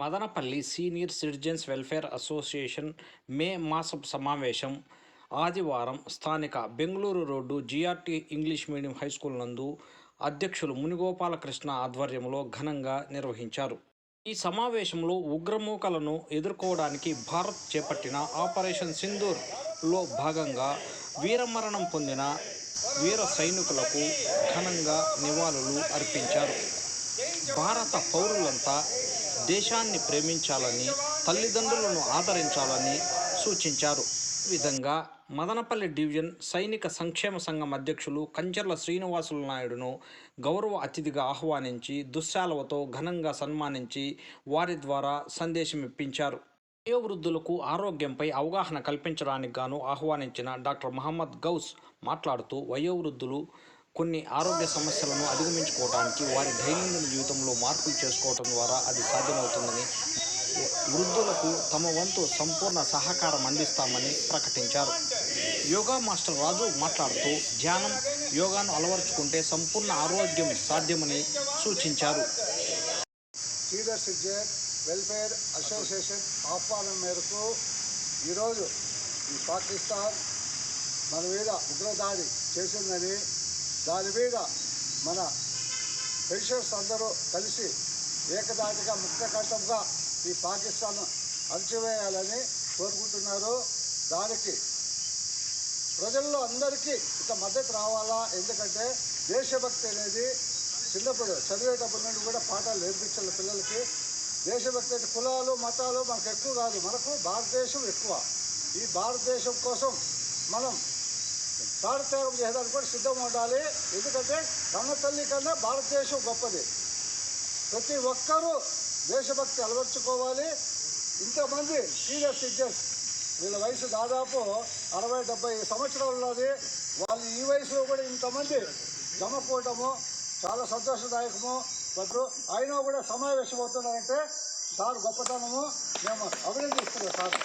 Madanapalle senior citizens welfare association May మాస సమావేశం ఆదివారం స్థానిక Bengaluru road GRT English medium high school నందు అధ్యక్షులు మునిగోపాలకృష్ణ ఆధ్వర్యంలో ఘనంగా నిర్వహించారు. ఈ సమావేశంలో ఉగ్రమూకలను ఎదుర్కోవడానికి భారత్ చేపట్టిన ఆపరేషన్ సింధూర్లో భాగంగా వీరమరణం పొందిన వీర సైనికులకు ఘనంగా నివాళులు అర్పించారు. భారత పౌరులంతా దేశాన్ని ప్రేమించాలని, తల్లిదండ్రులను ఆదరించాలని సూచించారు. ఈ విధంగా మదనపల్లి డివిజన్ సైనిక సంక్షేమ సంఘం అధ్యక్షులు కంచర్ల శ్రీనివాసులు నాయుడును గౌరవ అతిథిగా ఆహ్వానించి దుశ్శాలువతో ఘనంగా సన్మానించి వారి ద్వారా సందేశం ఇప్పించారు. వయోవృద్ధులకు ఆరోగ్యంపై అవగాహన కల్పించడానికి గాను ఆహ్వానించిన డాక్టర్ మహమ్మద్ గౌస్ మాట్లాడుతూ, వయోవృద్ధులు కొన్ని ఆరోగ్య సమస్యలను అధిగమించుకోవడానికి వారి దైనందిన జీవితంలో మార్పులు చేసుకోవడం ద్వారా అది సాధ్యమవుతుందని, వృద్ధులకు తమ వంతు సంపూర్ణ సహకారం అందిస్తామని ప్రకటించారు. యోగా మాస్టర్ రాజు మాట్లాడుతూ, ధ్యానం, యోగాను అలవర్చుకుంటే సంపూర్ణ ఆరోగ్యం సాధ్యమని సూచించారు. వెల్ఫేర్ అసోసియేషన్ ఆహ్వానం మేరకు ఈరోజు ఈ పాకిస్తాన్ మన మీద ఉగ్రదాడి చేసిందని, దాని మీద మన పెన్షనర్స్ అందరూ కలిసి ఏకదాటిగా ముక్తకంఠంగా ఈ పాకిస్తాన్ అణచివేయాలని కోరుకుంటున్నారు. దానికి ప్రజల్లో అందరికీ ఇక మద్దతు రావాలా. ఎందుకంటే దేశభక్తి అనేది చిన్నప్పుడు చదివేటప్పటి నుండి కూడా పాఠాలు నేర్పించాలి పిల్లలకి. దేశభక్తి అంటే కులాలు మతాలు మనకు ఎక్కువ కాదు, మనకు భారతదేశం ఎక్కువ. ఈ భారతదేశం కోసం మనం ప్రాణత్యాగం చేయడానికి కూడా సిద్ధం ఉండాలి. ఎందుకంటే కన్న తల్లి కన్నా భారతదేశం గొప్పది. ప్రతి ఒక్కరూ దేశభక్తి అలవర్చుకోవాలి. ఇంతమంది సీనియర్ సిటిజన్స్, వీళ్ళ వయసు దాదాపు 60-70 సంవత్సరాలు ఉన్నది. వాళ్ళు ఈ వయసులో కూడా ఇంతమంది జమకూడటము చాలా సంతోషదాయకము. అయినా కూడా సమావేశం అవుతున్నారంటే సార్ గొప్పతనము మేము అభినందిస్తున్నాం సార్.